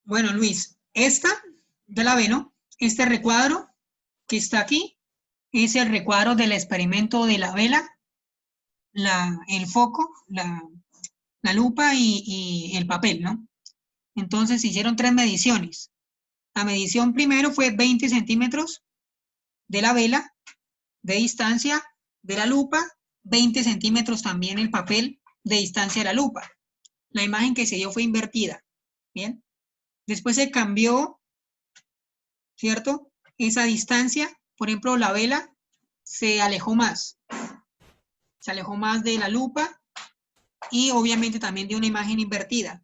Bueno, Luis, esta, ya la ve, ¿no? Este recuadro que está aquí es el recuadro del experimento de la vela, el foco, la lupa y el papel, ¿no? Entonces se hicieron 3 mediciones. La medición primero fue 20 centímetros de la vela de distancia de la lupa, 20 centímetros también el papel de distancia de la lupa. La imagen que se dio fue invertida, ¿bien? Después se cambió, ¿cierto? Esa distancia, por ejemplo, la vela se alejó más de la lupa y obviamente también dio una imagen invertida.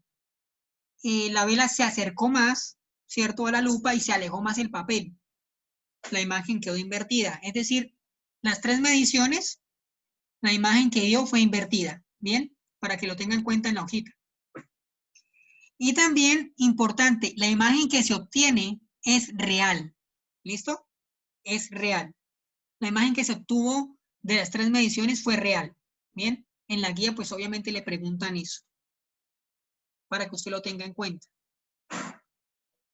La vela se acercó más, ¿cierto?, a la lupa y se alejó más el papel. La imagen quedó invertida. Es decir, las 3 mediciones, la imagen que dio fue invertida. ¿Bien? Para que lo tengan en cuenta en la hojita. Y también, importante, la imagen que se obtiene es real. ¿Listo? Es real. La imagen que se obtuvo de las 3 mediciones fue real. ¿Bien? En la guía, pues obviamente le preguntan eso, para que usted lo tenga en cuenta.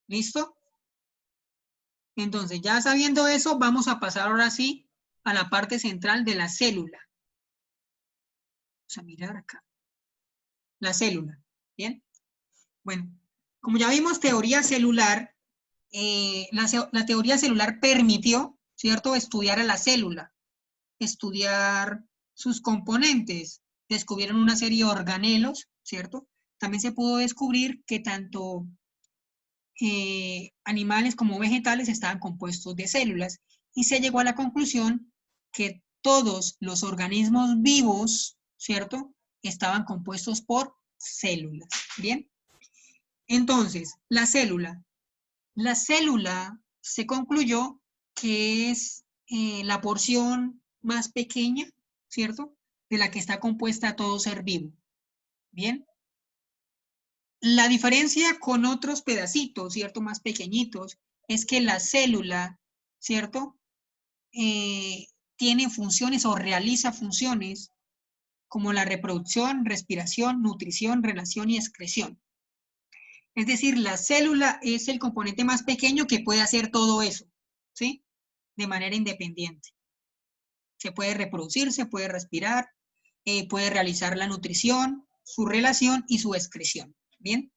¿Listo? Entonces, ya sabiendo eso, vamos a pasar ahora sí a la parte central de la célula. Vamos a mirar acá. La célula. ¿Bien? Bueno, como ya vimos teoría celular, la teoría celular permitió, ¿cierto?, estudiar a la célula, estudiar sus componentes. Descubrieron una serie de organelos, ¿cierto? También se pudo descubrir que tanto animales como vegetales estaban compuestos de células y se llegó a la conclusión que todos los organismos vivos, ¿cierto?, estaban compuestos por células. ¿Bien? Entonces, la célula se concluyó que es la porción más pequeña, ¿cierto?, de la que está compuesta todo ser vivo. ¿Bien? La diferencia con otros pedacitos, ¿cierto?, más pequeñitos, es que la célula, ¿cierto?, tiene funciones o realiza funciones como la reproducción, respiración, nutrición, relación y excreción. Es decir, la célula es el componente más pequeño que puede hacer todo eso, ¿sí?, de manera independiente. Se puede reproducir, se puede respirar, puede realizar la nutrición, su relación y su excreción. ¿Bien?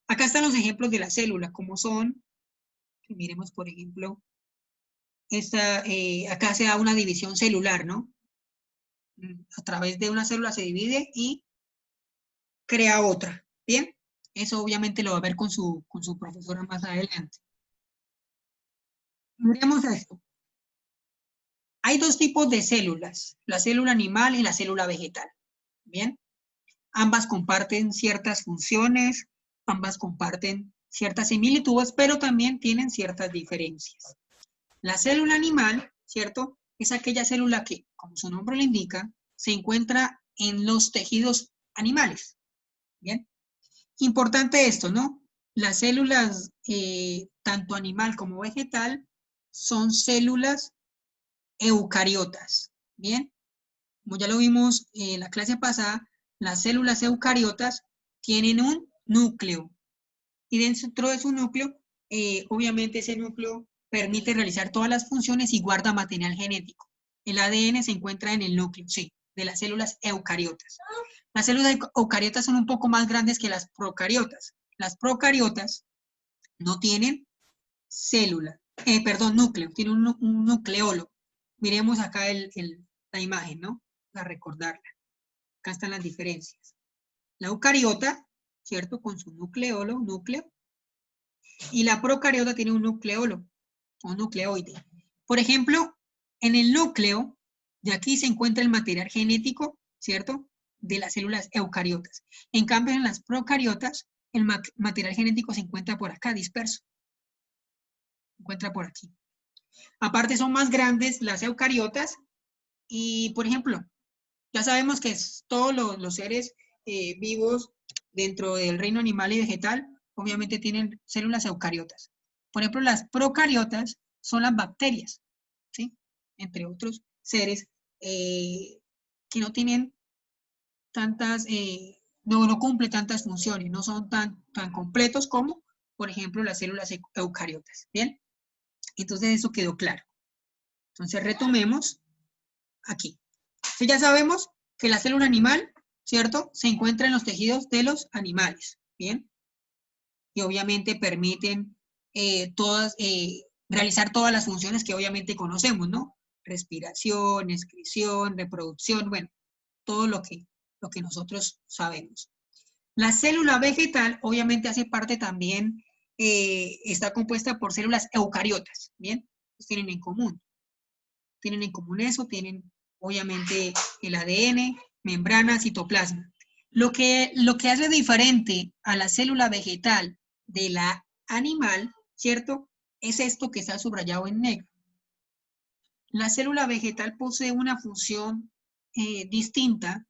Acá están los ejemplos de la célula, como son, miremos por ejemplo, acá se da una división celular, ¿no? A través de una célula se divide y crea otra. ¿Bien? Eso obviamente lo va a ver con su profesora más adelante. Miremos esto. Hay dos tipos de células, la célula animal y la célula vegetal. ¿Bien? Ambas comparten ciertas funciones, ambas comparten ciertas similitudes, pero también tienen ciertas diferencias. La célula animal, ¿cierto?, es aquella célula que, como su nombre lo indica, se encuentra en los tejidos animales. ¿Bien? Importante esto, ¿no? Las células, tanto animal como vegetal, son células eucariotas. ¿Bien? Como ya lo vimos en la clase pasada, las células eucariotas tienen un núcleo. Y dentro de su núcleo, obviamente ese núcleo permite realizar todas las funciones y guarda material genético. El ADN se encuentra en el núcleo, sí, de las células eucariotas. Las células eucariotas son un poco más grandes que las procariotas. Las procariotas no tienen núcleo, tienen un nucleolo. Miremos acá la imagen, ¿no? Para recordarla. Acá están las diferencias. La eucariota, ¿cierto?, con su núcleo, y la procariota tiene un nucleolo, un nucleoide. Por ejemplo, en el núcleo, de aquí se encuentra el material genético, ¿cierto?, de las células eucariotas. En cambio, en las procariotas, el material genético se encuentra por acá, disperso. Se encuentra por aquí. Aparte, son más grandes las eucariotas y, por ejemplo, ya sabemos que todos los seres vivos dentro del reino animal y vegetal, obviamente tienen células eucariotas. Por ejemplo, las procariotas son las bacterias, ¿sí?, entre otros seres que no tienen tantas, no cumplen tantas funciones, no son tan completos como por ejemplo, las células eucariotas, ¿bien? Entonces eso quedó claro. Entonces retomemos aquí. Entonces ya sabemos que la célula animal, ¿cierto?, se encuentra en los tejidos de los animales, ¿bien? Y obviamente permiten realizar todas las funciones que obviamente conocemos, ¿no? Respiración, excreción, reproducción, bueno, todo lo que nosotros sabemos. La célula vegetal obviamente hace parte también, está compuesta por células eucariotas, ¿bien? Pues tienen en común. Tienen en común eso, tienen obviamente el ADN, membrana, citoplasma. Lo que hace diferente a la célula vegetal de la animal, ¿cierto?, es esto que está subrayado en negro. La célula vegetal posee una función distinta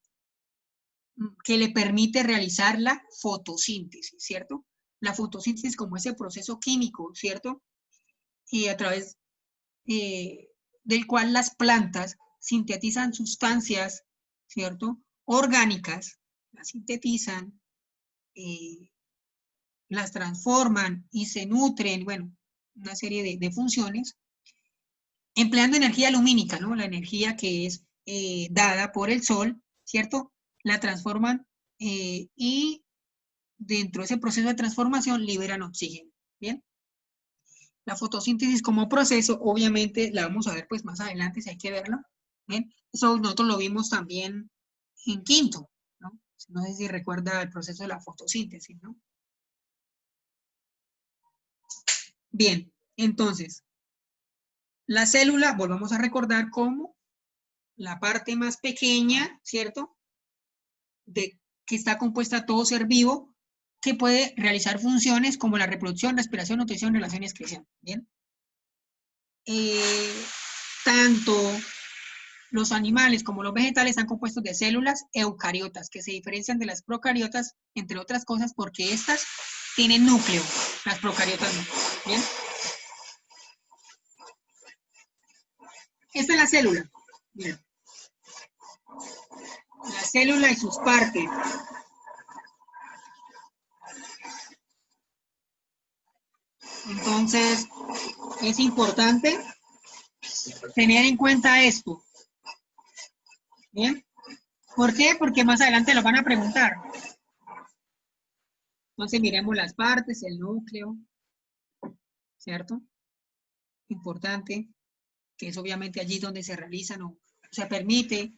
que le permite realizar la fotosíntesis, ¿cierto? La fotosíntesis como ese proceso químico, ¿cierto? Y a través del cual las plantas sintetizan sustancias, ¿cierto?, orgánicas, las sintetizan, las transforman y se nutren, bueno, una serie de funciones, empleando energía lumínica, ¿no? La energía que es dada por el sol, ¿cierto? La transforman y dentro de ese proceso de transformación liberan oxígeno, ¿bien? La fotosíntesis como proceso, obviamente, la vamos a ver pues más adelante si hay que verlo, ¿bien? Eso nosotros lo vimos también en quinto, ¿no? No sé si recuerda el proceso de la fotosíntesis, ¿no? Bien, entonces, la célula, volvamos a recordar como la parte más pequeña, ¿cierto?, de que está compuesta todo ser vivo, que puede realizar funciones como la reproducción, respiración, nutrición, relación y excreción, ¿bien? Tanto los animales como los vegetales están compuestos de células eucariotas, que se diferencian de las procariotas, entre otras cosas, porque estas tienen núcleo, las procariotas no, ¿bien? Esta es la célula, bien. La célula y sus partes. Entonces, es importante tener en cuenta esto. ¿Bien? ¿Por qué? Porque más adelante lo van a preguntar. Entonces, miremos las partes, el núcleo, ¿cierto? Importante, que es obviamente allí donde se realizan o se permite,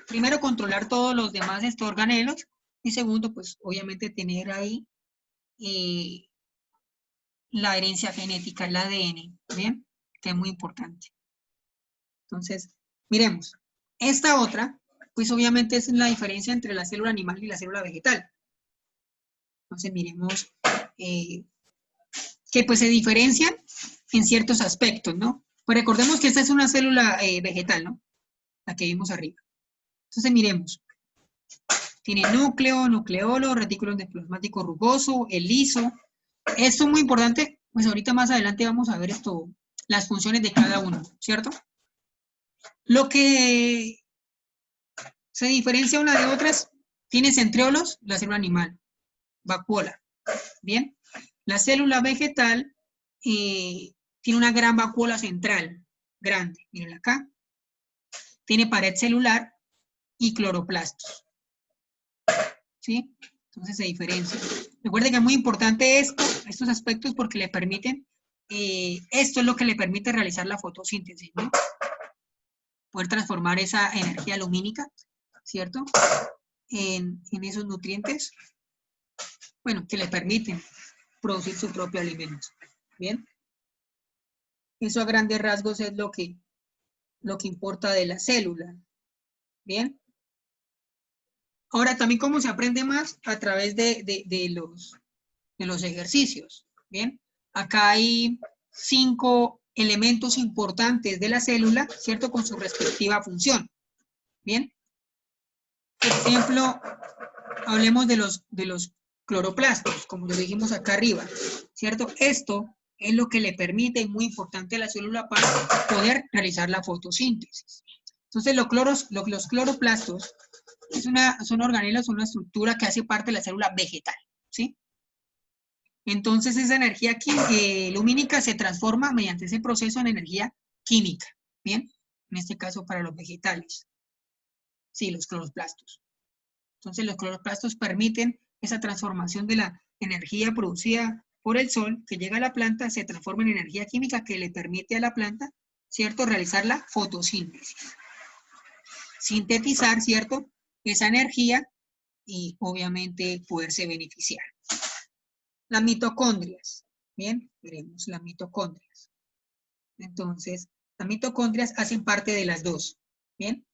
primero, controlar todos los demás organelos y segundo, pues, obviamente tener ahí la herencia genética, el ADN, ¿bien? Que es muy importante. Entonces, miremos. Esta otra, pues obviamente es la diferencia entre la célula animal y la célula vegetal. Entonces, miremos que pues se diferencian en ciertos aspectos, ¿no? Pues recordemos que esta es una célula vegetal, ¿no? La que vimos arriba. Entonces, miremos. Tiene núcleo, nucleolo, retículo endoplasmático rugoso, el liso. Esto es muy importante, pues ahorita más adelante vamos a ver esto, las funciones de cada uno, ¿cierto? Lo que se diferencia una de otras, tiene centriolos, la célula animal, vacuola, ¿bien? La célula vegetal tiene una gran vacuola central, grande, miren acá. Tiene pared celular y cloroplastos, ¿sí? Entonces se diferencia. Recuerden que es muy importante estos aspectos porque le permiten, esto es lo que le permite realizar la fotosíntesis, ¿no? Poder transformar esa energía lumínica, ¿cierto?, en esos nutrientes, bueno, que le permiten producir su propio alimento, ¿bien? Eso a grandes rasgos es lo que importa de la célula, ¿bien? Ahora, también cómo se aprende más a través de los ejercicios, ¿bien? Acá hay 5 elementos importantes de la célula, ¿cierto?, con su respectiva función, ¿bien? Por ejemplo, hablemos de los cloroplastos, como lo dijimos acá arriba, ¿cierto? Esto es lo que le permite, y muy importante a la célula para poder realizar la fotosíntesis. Entonces, los cloroplastos son organelos, una estructura que hace parte de la célula vegetal, ¿sí? Entonces esa energía lumínica se transforma mediante ese proceso en energía química, ¿bien? En este caso para los vegetales. Sí, los cloroplastos. Entonces los cloroplastos permiten esa transformación de la energía producida por el sol que llega a la planta, se transforma en energía química que le permite a la planta, ¿cierto?, realizar la fotosíntesis. Sintetizar, ¿cierto?, esa energía y obviamente poderse beneficiar. Las mitocondrias, ¿bien? Veremos las mitocondrias. Entonces, las mitocondrias hacen parte de las dos, ¿bien?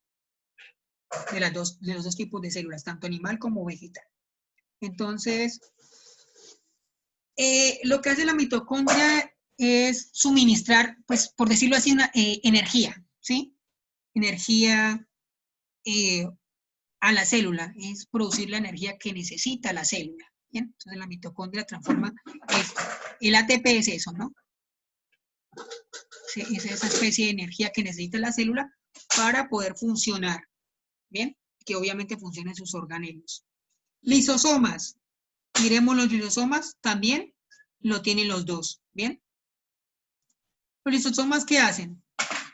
De los dos tipos de células, tanto animal como vegetal. Entonces, lo que hace la mitocondria es suministrar, pues, por decirlo así, una energía, ¿sí? Energía a la célula, es producir la energía que necesita la célula, ¿bien? Entonces, la mitocondria transforma esto. El ATP es eso, ¿no? Es esa especie de energía que necesita la célula para poder funcionar, ¿bien? Que obviamente funcionen sus organelos. Lisosomas. Miremos los lisosomas, también lo tienen los dos, ¿bien? ¿Los lisosomas qué hacen?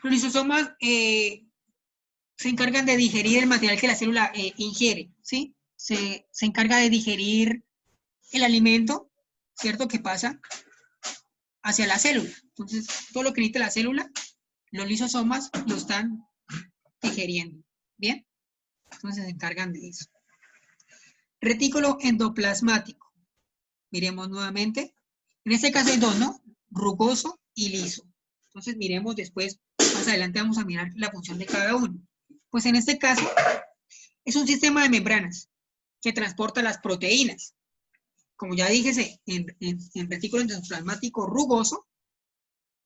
Los lisosomas se encargan de digerir el material que la célula ingiere, ¿sí? Se encarga de digerir el alimento, ¿cierto?, que pasa hacia la célula. Entonces, todo lo que necesita la célula, los lisosomas lo están digeriendo, ¿bien? Entonces se encargan de eso. Retículo endoplasmático. Miremos nuevamente. En este caso hay dos, ¿no? Rugoso y liso. Entonces miremos después, más adelante vamos a mirar la función de cada uno. Pues en este caso es un sistema de membranas que transporta las proteínas. Como ya dije, en retículo endoplasmático rugoso,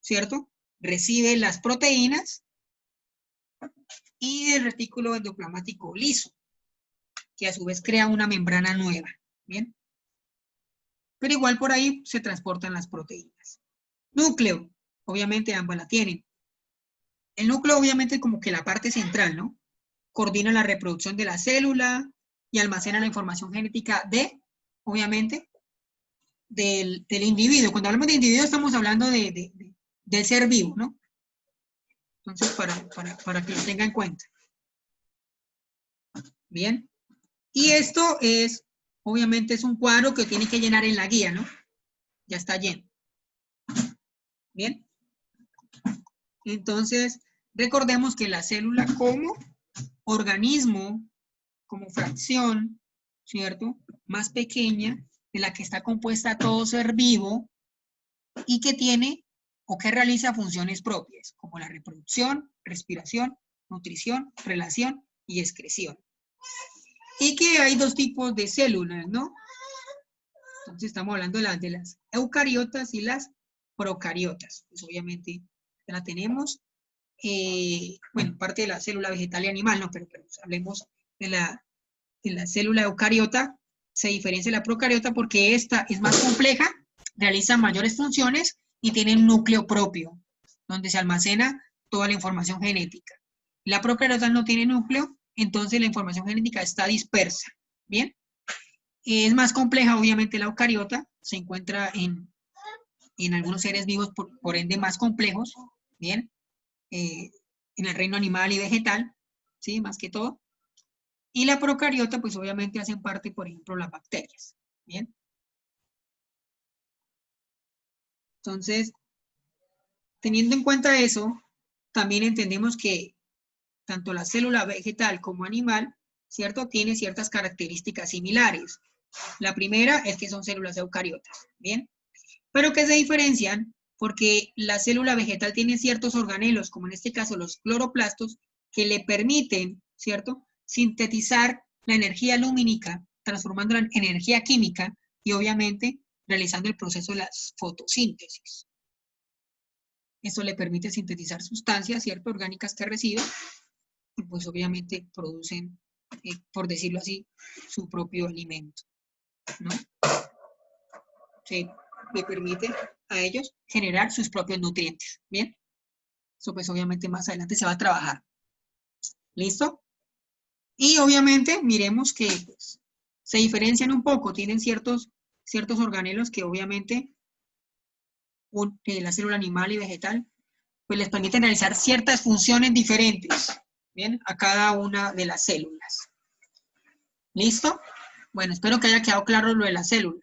¿cierto?, recibe las proteínas, y el retículo endoplasmático liso, que a su vez crea una membrana nueva, ¿bien? Pero igual por ahí se transportan las proteínas. Núcleo, obviamente ambas la tienen. El núcleo obviamente es como que la parte central, ¿no? Coordina la reproducción de la célula y almacena la información genética obviamente, del individuo. Cuando hablamos de individuo estamos hablando del ser vivo, ¿no? Entonces, para que lo tenga en cuenta. Bien. Y esto es, obviamente, es un cuadro que tiene que llenar en la guía, ¿no? Ya está lleno. Bien. Entonces, recordemos que la célula como organismo, como fracción, ¿cierto?, más pequeña, de la que está compuesta todo ser vivo y que tiene o que realiza funciones propias, como la reproducción, respiración, nutrición, relación y excreción. Y que hay dos tipos de células, ¿no? Entonces estamos hablando de las eucariotas y las procariotas. Pues obviamente la tenemos. Bueno, parte de la célula vegetal y animal, ¿no? Pero hablemos de la célula eucariota. Se diferencia de la procariota porque esta es más compleja, realiza mayores funciones y tiene un núcleo propio, donde se almacena toda la información genética. La procariota no tiene núcleo, entonces la información genética está dispersa, ¿bien? Es más compleja, obviamente, la eucariota, se encuentra en algunos seres vivos, por ende más complejos, ¿bien? En el reino animal y vegetal, ¿sí? Más que todo. Y la procariota, pues obviamente hacen parte, por ejemplo, las bacterias, ¿bien? Entonces, teniendo en cuenta eso, también entendemos que tanto la célula vegetal como animal, ¿cierto?, tiene ciertas características similares. La primera es que son células eucariotas, ¿bien? Pero que se diferencian porque la célula vegetal tiene ciertos organelos, como en este caso los cloroplastos, que le permiten, ¿cierto?, sintetizar la energía lumínica, transformándola en energía química y obviamente realizando el proceso de la fotosíntesis. Eso le permite sintetizar sustancias, ¿cierto?, orgánicas que reciben, y pues obviamente producen, por decirlo así, su propio alimento, ¿no? Sí, le permite a ellos generar sus propios nutrientes, ¿bien? Eso pues obviamente más adelante se va a trabajar. ¿Listo? Y obviamente miremos que pues, se diferencian un poco, tienen ciertos ciertos organelos que obviamente la célula animal y vegetal, pues les permiten realizar ciertas funciones diferentes, ¿bien? A cada una de las células. ¿Listo? Bueno, espero que haya quedado claro lo de la célula.